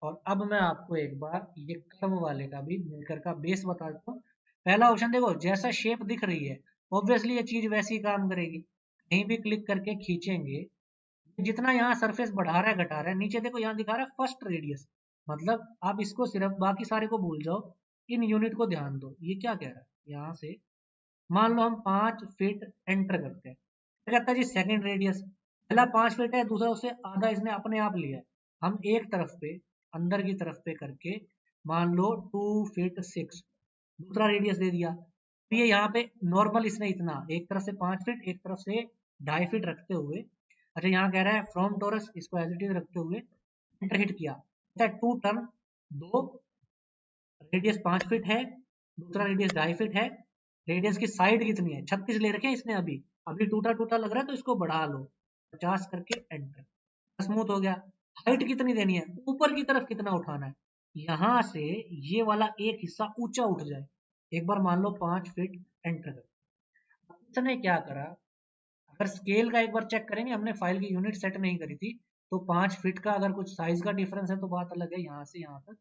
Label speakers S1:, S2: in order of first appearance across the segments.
S1: और अब मैं आपको एक बार ये कर्व वाले का भी मेकर का बेस बता देता हूँ। पहला ऑप्शन देखो, जैसा शेप दिख रही है ऑब्वियसली ये चीज वैसी काम करेगी। कहीं भी क्लिक करके खींचेंगे, जितना यहाँ सरफेस बढ़ा रहा है घटा रहा है, नीचे देखो यहाँ दिखा रहा है फर्स्ट रेडियस, मतलब आप इसको सिर्फ बाकी सारे को भूल जाओ, इन यूनिट को ध्यान दो। ये क्या कह रहा है, यहाँ से मान लो हम 5 फीट एंटर करते हैं, क्या कहता है जी सेकंड रेडियस, पहला 5 फीट है, दूसरा उससे आधा इसने अपने आप लिया है। हम एक तरफ पे अंदर की तरफ पे करके मान लो 2 फीट 6 दूसरा रेडियस दे दिया। तो ये यहाँ पे नॉर्मल इसने इतना एक तरफ से 5 फीट एक तरफ से 2.5 फीट रखते हुए, अच्छा यहाँ कह रहा है फ्रॉम टोरस, इसको एज इट इज रखते हुए एंटर हिट किया, टू टर्न, दो रेडियस 5 फीट है, दूसरा रेडियस 2.5 फीट है, रेडियस की साइड कितनी है 36 ले रखे हैं इसने, अभी अभी टूटा टूटा लग रहा है तो इसको बढ़ा लो 50 करके एंटर, स्मूथ हो गया। हाइट कितनी देनी है, ऊपर की तरफ कितना उठाना है, यहां से ये वाला एक हिस्सा ऊंचा उठ जाए, एक बार मान लो 5 फीट एंटर कर। इसने क्या करा, अगर स्केल का एक बार चेक करेंगे, हमने फाइल की यूनिट सेट नहीं करी थी, तो 5 फीट का अगर कुछ साइज का डिफरेंस है तो बात अलग है, यहाँ से यहाँ तक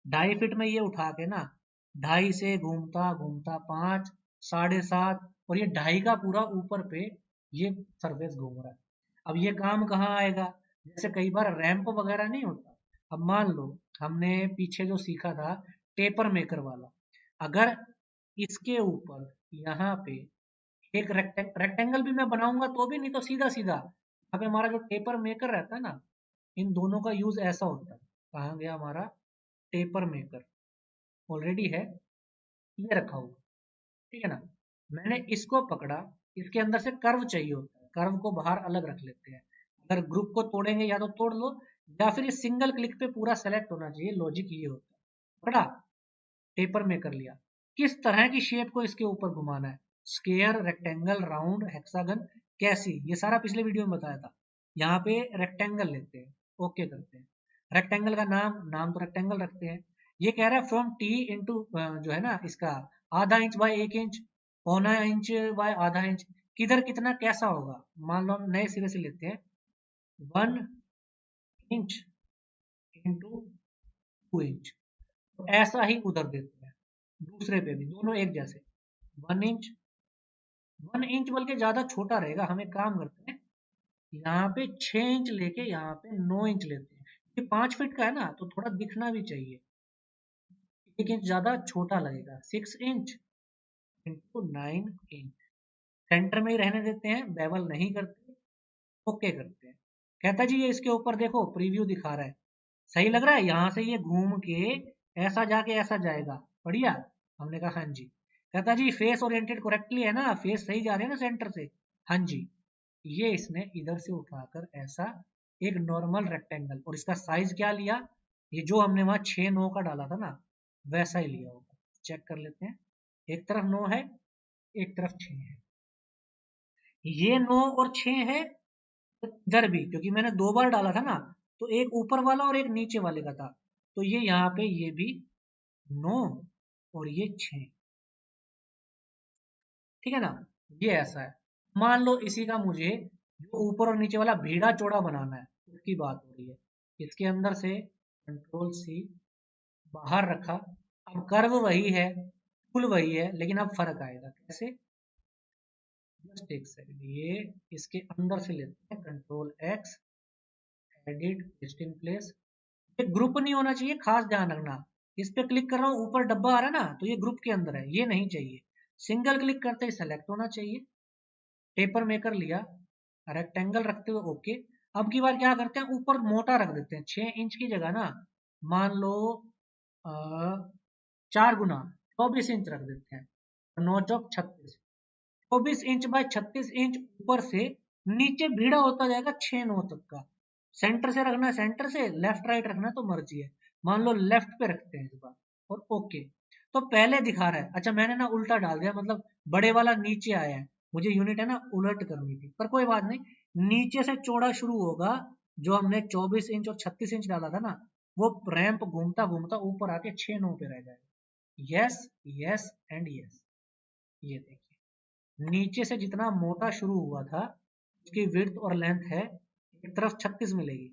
S1: 2.5 फीट में ये उठा के ना, 2.5 से घूमता घूमता 5, 7.5 और ये 2.5 का पूरा ऊपर पे ये सरफेस घूम रहा है। अब ये काम कहाँ आएगा, जैसे कई बार रैंप वगैरह नहीं होता, अब मान लो हमने पीछे जो सीखा था टेपर मेकर वाला, अगर इसके ऊपर यहाँ पे एक रेक्टेंगल भी मैं बनाऊंगा तो भी, नहीं तो सीधा सीधा यहाँ पे हमारा जो टेपर मेकर रहता है ना, इन दोनों का यूज ऐसा होता है। कहाँ गया हमारा टेपर मेकर, ऑलरेडी है ये रखा हुआ, ठीक है ना, मैंने इसको पकड़ा, इसके अंदर से कर्व चाहिए होता है, कर्व को बाहर अलग रख लेते हैं, अगर ग्रुप को तोड़ेंगे या तो तोड़ लो, या फिर इस सिंगल क्लिक पे पूरा सेलेक्ट होना चाहिए, लॉजिक ये होता है। पकड़ा, पेपर में कर लिया, किस तरह की शेप को इसके ऊपर घुमाना है, स्क्वायर, रेक्टेंगल, राउंड, हेक्सागन, कैसी, ये सारा पिछले वीडियो में बताया था। यहाँ पे रेक्टेंगल लेते हैं, ओके करते हैं, रेक्टेंगल का नाम, नाम तो रेक्टेंगल रखते हैं। ये कह रहा है फ्रॉम टी इंटू जो है ना इसका आधा इंच बाय 1 इंच, पौना इंच बाय आधा इंच, किधर कितना कैसा होगा, मान लो हम नए सिरे से लेते हैं 1 इंच इंटू 2 इंच, तो ऐसा ही उधर देते हैं, दूसरे पे भी दोनों एक जैसे 1 इंच, 1 इंच बल्कि ज्यादा छोटा रहेगा, हम एक काम करते हैं यहाँ पे 6 इंच लेके यहाँ पे 9 इंच लेते हैं, ये 5 फीट का है ना तो थोड़ा दिखना भी चाहिए, 1 इंच ज्यादा छोटा लगेगा, 6 इंच इंटू 9 इंच, सेंटर में ही रहने देते हैं, बेवल नहीं करते, ओके करते हैं। कहता जी ये इसके ऊपर देखो प्रीव्यू दिखा रहा है, सही लग रहा है, यहाँ से ये घूम के ऐसा जाके ऐसा जाएगा, बढ़िया, हमने कहा हाँ जी। कहता जी फेस ओरिएंटेड करेक्टली है ना, फेस सही जा रहे हैं ना सेंटर से, हाँ जी। ये इसने इधर से उठाकर ऐसा एक नॉर्मल रेक्टेंगल, और इसका साइज क्या लिया, ये जो हमने वहां 6 9 का डाला था ना वैसा ही लिया होगा, चेक कर लेते हैं, एक तरफ 9 है एक तरफ 6 है, ये 9 और 6 है, इधर भी क्योंकि मैंने 2 बार डाला था ना, तो एक ऊपर वाला और एक नीचे वाले का था, तो ये यहाँ पे ये भी 9 और ये 6, ठीक है ना, ये ऐसा है। मान लो इसी का मुझे जो ऊपर और नीचे वाला भीड़ा चौड़ा बनाना है, उसकी बात हो रही है, इसके अंदर से कंट्रोल सी बाहर रखा, अब कर्व वही है, फुल वही है, लेकिन अब फर्क आएगा कैसे, जस्ट एक सेकंड, ये इसके अंदर से लेते हैं control x, edit paste in place, ये ग्रुप नहीं होना चाहिए, खास ध्यान रखना, इस पे क्लिक कर रहा हूँ ऊपर डब्बा आ रहा है ना तो ये ग्रुप के अंदर है, ये नहीं चाहिए, सिंगल क्लिक करते ही सेलेक्ट होना चाहिए, पेपर मेकर लिया, रेक्टेंगल रखते हुए ओके। अब की बार क्या करते हैं ऊपर मोटा रख देते हैं, 6 इंच की जगह ना मान लो 4 गुना 24 इंच रख देते हैं, 9 चौक 36, 24 इंच बाय 36 इंच ऊपर से नीचे भीड़ा होता जाएगा 6 9 तक का, सेंटर से रखना है सेंटर से, लेफ्ट राइट रखना है तो मर्जी है, मान लो लेफ्ट पे रखते हैं इस बार, और ओके। तो पहले दिखा रहा है, अच्छा मैंने ना उल्टा डाल दिया, मतलब बड़े वाला नीचे आया है, मुझे यूनिट है ना उलट करनी थी, पर कोई बात नहीं, नीचे से चौड़ा शुरू होगा, जो हमने 24 इंच और 36 इंच डाला था ना, वो रैंप घूमता घूमता ऊपर आके 6 9 पे रह जाएगा, यस यस एंड यस, ये देखिए नीचे से जितना मोटा शुरू हुआ था उसकी विड्थ और लेंथ है, एक तरफ 36 मिलेगी,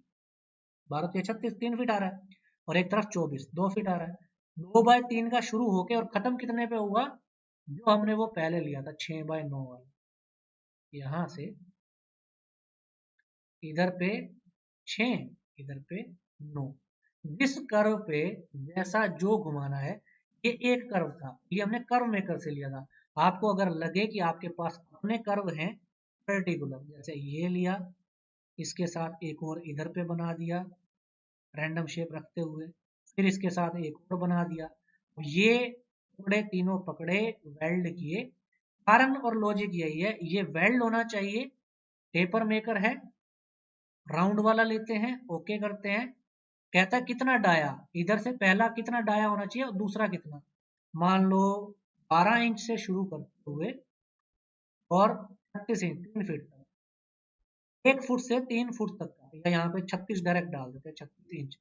S1: 12 3 36 3 फीट आ रहा है, और एक तरफ 24, 2 फीट आ रहा है। 2/3 का शुरू होके और खत्म कितने पे होगा, जो हमने वो पहले लिया था 6/9 वाला, यहां से इधर पे 6, इधर पे 9। जिस कर्व पे जैसा जो घुमाना है, ये एक कर्व था, ये हमने कर्व मेकर से लिया था। आपको अगर लगे कि आपके पास अपने कर्व हैं पर्टिकुलर, जैसे ये लिया, इसके साथ एक और इधर पे बना दिया रैंडम शेप रखते हुए, फिर इसके साथ एक और बना दिया, ये पकड़े, तीनों पकड़े, वेल्ड किए। कारण और लॉजिक यही है, ये वेल्ड होना चाहिए, टेपर मेकर है, राउंड वाला लेते हैं, ओके करते हैं, कहता है कितना डाया, इधर से पहला कितना डाया होना चाहिए और दूसरा कितना, मान लो 12 इंच से शुरू करते हुए और 36 इंच, 3 फीट तक, 1 फुट से 3 फुट तक का, या यहाँ पे 36 डायरेक्ट डाल देते हैं, 36 इंच।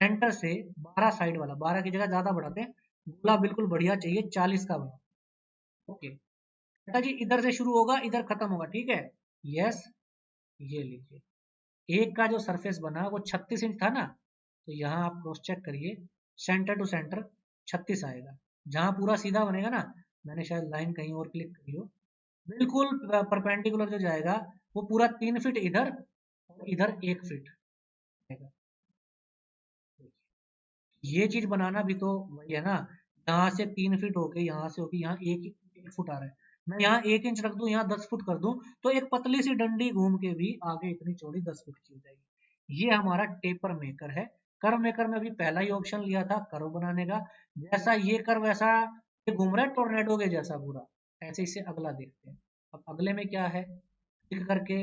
S1: सेंटर से 12 साइड वाला, 12 की जगह ज्यादा बढ़ाते हैं, गोला बिल्कुल बढ़िया चाहिए 40 का बना। ओके, बेटा जी इधर से शुरू होगा, इधर खत्म होगा, ठीक है, यस। ये लीजिए, एक का जो सरफेस बना वो 36 इंच था ना, तो यहाँ आप क्रॉस चेक करिए, सेंटर टू सेंटर 36 आएगा। जहां पूरा सीधा बनेगा ना, मैंने शायद लाइन कहीं और क्लिक करी हो, बिल्कुल परपेंडिकुलर जो जाएगा वो पूरा 3 फीट इधर और इधर 1 फीट आएगा। ये चीज बनाना भी तो वही है ना, यहाँ से 3 फीट होके, यहाँ से होके यहाँ 1 फुट आ रहा है, मैं यहाँ 1 इंच रख दूं, यहाँ 10 फुट कर दूं, तो एक पतली सी डंडी घूम के भी आगे इतनी चौड़ी 10 फीट की हो जाएगी। ये हमारा टेपर मेकर है। कर्व मेकर में भी पहला ही ऑप्शन लिया था कर्व बनाने का, जैसा ये कर्व ऐसा ये घूम रहा है टोर्नेडो के जैसा पूरा, ऐसे इसे अगला देखते हैं। अब अगले में क्या है, क्लिक करके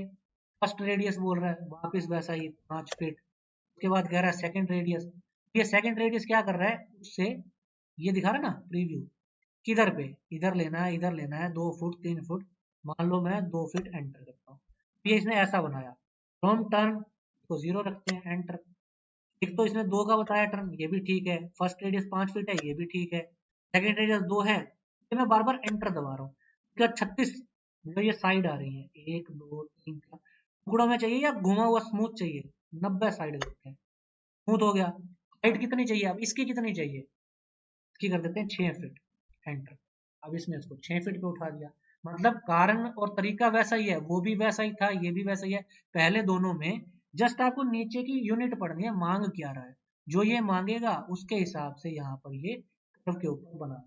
S1: फर्स्ट रेडियस बोल रहा है, वापिस वैसा ही 5 फीट। उसके बाद कह रहा है सेकंड रेडियस, ये सेकंड रेडियस क्या कर रहा है, उससे ये दिखा रहा है ना प्रीव्यू, किधर पे, इधर लेना है, इधर लेना है, 2 फुट 3 फुट, मान लो मैं 2 फीट एंटर करता हूँ, ये इसने ऐसा बनाया। फ्रॉम टर्न को 0 रखते हैं, एंटर। एक तो इसने 2 का बताया टर्न, ये भी ठीक है, फर्स्ट रेडियस 5 फीट है, ये भी ठीक है, सेकंड रेडियस 2 है, ये मैं बार बार एंटर दबा रहा हूँ। इसका 36 जो ये साइड आ रही है 1 2 3 का, टुकड़ों में चाहिए या घुमा हुआ स्मूथ चाहिए, 90 साइड देते हैं, स्मूथ हो गया। हाइट कितनी चाहिए, अब इसकी कितनी चाहिए, इसकी कर देते हैं 6 फीट, एंटर। अब इसने इसको 6 फीट पे उठा दिया, मतलब कारण और तरीका वैसा ही है, वो भी वैसा ही था, ये भी वैसा ही है, पहले दोनों में जस्ट आपको नीचे की यूनिट पढ़नी है, मांग क्या रहा है, जो ये मांगेगा उसके हिसाब से यहाँ पर ये कर्व के ऊपर बना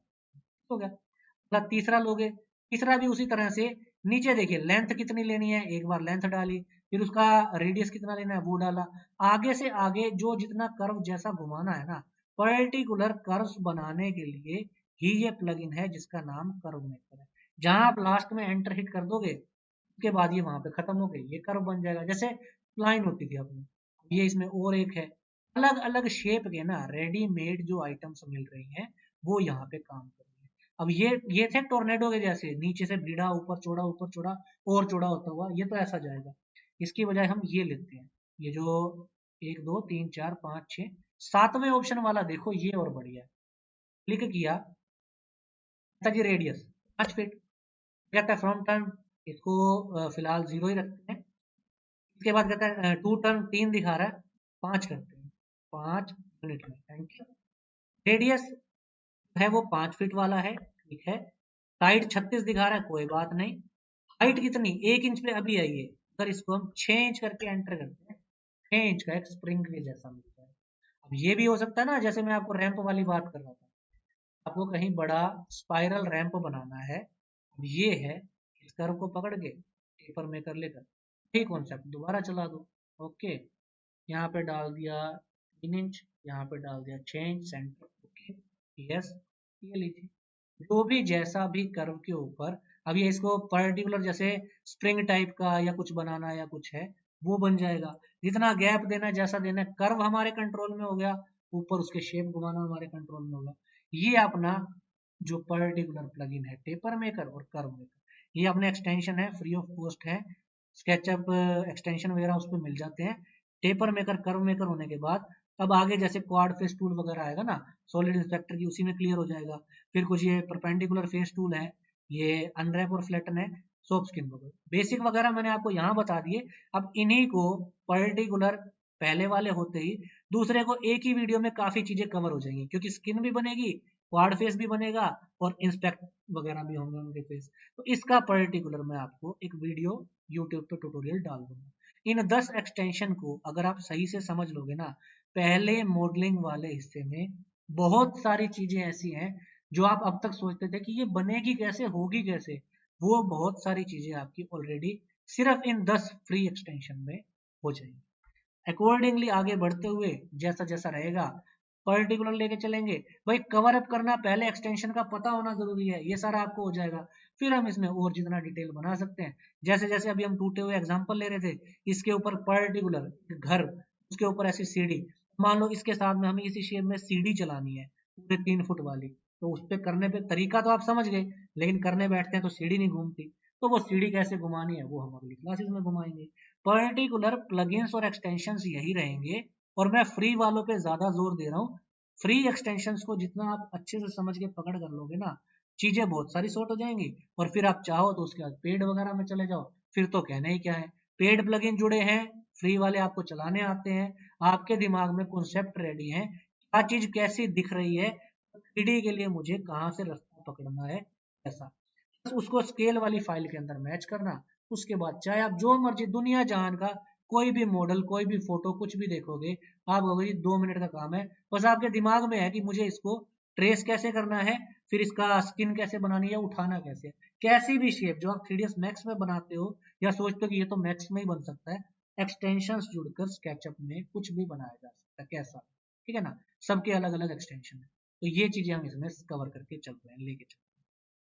S1: हो गया। मतलब तीसरा लोगे, तीसरा भी उसी तरह से, नीचे देखिए लेंथ कितनी लेनी है, एक बार लेंथ डाली, फिर उसका रेडियस कितना लेना है वो डाला, आगे से आगे जो जितना कर्व जैसा घुमाना है ना, पर्टिकुलर कर्व्स बनाने के लिए ही ये प्लगइन है जिसका नाम कर्व मेकर है। जहां आप लास्ट में एंटर हिट कर दोगे, उसके बाद ये वहां पे खत्म हो गई, ये कर्व बन जाएगा, जैसे लाइन होती थी अपनी, ये इसमें और एक है। अलग अलग शेप के ना रेडीमेड जो आइटम्स मिल रही हैं, वो यहाँ पे काम कर रही है। अब ये थे टोर्नेडो के जैसे, नीचे से भिड़ा, ऊपर चौड़ा और चौड़ा होता हुआ, ये तो ऐसा जाएगा। इसकी बजाय हम ये लेते हैं, ये जो 1 2 3 4 5 6 7वें ऑप्शन वाला देखो, ये और बढ़िया है। क्लिक किया, जी रेडियस 5 फीट, कहता है फ्रॉम टर्न, इसको फिलहाल 0 ही रखते हैं। इसके बाद कहता है टू टर्न, 3 दिखा रहा है, 5 करते हैं, 5 यूनिट में, थैंक यू। रेडियस है वो 5 फीट वाला है, ठीक है। साइड 36 दिखा रहा है, कोई बात नहीं। हाइट कितनी, 1 इंच पे अभी आई है, अगर इसको हम 6 इंच करके एंटर करते हैं, 6 इंच का एक स्प्रिंग के जैसा मिलता है। अब ये भी हो सकता है ना, जैसे मैं आपको रैंप वाली बात कर रहा था, आपको कहीं बड़ा स्पाइरल रैंप बनाना है, अब ये है, इस कर्व को पकड़ के पेपर मेकर लेकर ठीक कॉन्सेप्ट दोबारा चला दो, ओके, यहाँ पे डाल दिया 3 इंच, यहाँ पे डाल दिया 6 इंच सेंटर, ओके, यस। ये लीजिए, जो भी जैसा भी कर्व के ऊपर, अब ये इसको पर्टिकुलर जैसे स्प्रिंग टाइप का या कुछ बनाना या कुछ है, वो बन जाएगा। जितना गैप देना है, जैसा देना है, कर्व हमारे कंट्रोल में हो गया, ऊपर उसके शेप घुमाना हमारे कंट्रोल में होगा। ये अपना जो पर्टिकुलर प्लगइन है टेपर मेकर और कर्व मेकर, ये अपने एक्सटेंशन है, फ्री ऑफ कॉस्ट है, स्केचअप एक्सटेंशन वगैरह उस पर मिल जाते हैं। टेपर मेकर कर्व मेकर होने के बाद अब आगे जैसे क्वाड फेस टूल वगैरह आएगा ना, सॉलिड इंस्पेक्टर की, उसी में क्लियर हो जाएगा। फिर कुछ ये परपेंडिकुलर फेस टूल है, ये अनरैप और फ्लैटन है, सोप स्किन वगैरह, बेसिक वगैरह मैंने आपको यहाँ बता दिए। अब इन्हीं को पर्टिकुलर पहले वाले होते ही दूसरे को एक ही वीडियो में काफी चीजें कवर हो जाएंगी, क्योंकि स्किन भी बनेगी, क्वाड फेस भी बनेगा और इंस्पेक्ट वगैरह भी होंगे उनके फेस। तो इसका पर्टिकुलर मैं आपको एक वीडियो यूट्यूब पे ट्यूटोरियल डाल दूंगा। इन 10 एक्सटेंशन को अगर आप सही से समझ लोगे ना, पहले मॉडलिंग वाले हिस्से में बहुत सारी चीजें ऐसी हैं जो आप अब तक सोचते थे कि ये बनेगी कैसे, होगी कैसे, वो बहुत सारी चीजें आपकी ऑलरेडी सिर्फ इन 10 फ्री एक्सटेंशन में हो जाएंगी। अकॉर्डिंगली आगे बढ़ते हुए जैसा जैसा रहेगा पर्टिकुलर लेके चलेंगे। भाई कवर अप करना पहले एक्सटेंशन का पता होना जरूरी है, ये सारा आपको हो जाएगा, फिर हम इसमें और जितना डिटेल बना सकते हैं। जैसे जैसे अभी हम टूटे हुए एग्जांपल ले रहे थे, इसके ऊपर पर्टिकुलर घर, उसके ऊपर ऐसी सीढ़ी, मान लो इसके साथ में हमें इसी शेप में सीढ़ी चलानी है पूरे 3 फुट वाली, तो उस पर करने पे तरीका तो आप समझ गए, लेकिन करने बैठते हैं तो सीढ़ी नहीं घूमती, तो वो सीढ़ी कैसे घुमानी है वो हम अगली क्लासेस में घुमाएंगे। पर्टिकुलर प्लगइन्स और एक्सटेंशंस यही रहेंगे, और मैं फ्री वालों पे ज्यादा जोर दे रहा हूँ। फ्री एक्सटेंशंस को जितना आप अच्छे से समझ के पकड़ कर लोगे ना, चीजें बहुत सारी सॉर्ट हो जाएंगी, और फिर आप चाहो तो उसके बाद पेड वगैरह में चले जाओ, फिर तो कहना ही क्या है। पेड प्लगइन जुड़े हैं, फ्री वाले आपको चलाने आते हैं, आपके दिमाग में कॉन्सेप्ट रेडी है, क्या चीज कैसी दिख रही है, 3D के लिए मुझे कहाँ से रास्ता पकड़ना है, ऐसा उसको स्केल वाली फाइल के अंदर मैच करना। उसके बाद चाहे आप जो मर्जी दुनिया जहान का कोई भी मॉडल, कोई भी फोटो, कुछ भी देखोगे, आप कहोगे 2 मिनट का काम है, बस आपके दिमाग में है कि मुझे इसको ट्रेस कैसे करना है, फिर इसका स्किन कैसे बनानी है, उठाना कैसे है। कैसी भी शेप जो आप 3ds मैक्स में बनाते हो या सोचते हो कि ये तो मैक्स में ही बन सकता है, एक्सटेंशंस जुड़कर स्केचअप में कुछ भी बनाया जा सकता है, कैसा, ठीक है ना। सबके अलग अलग एक्सटेंशन है, तो ये चीजें हम इसमें कवर करके चल रहे हैं, लेके चल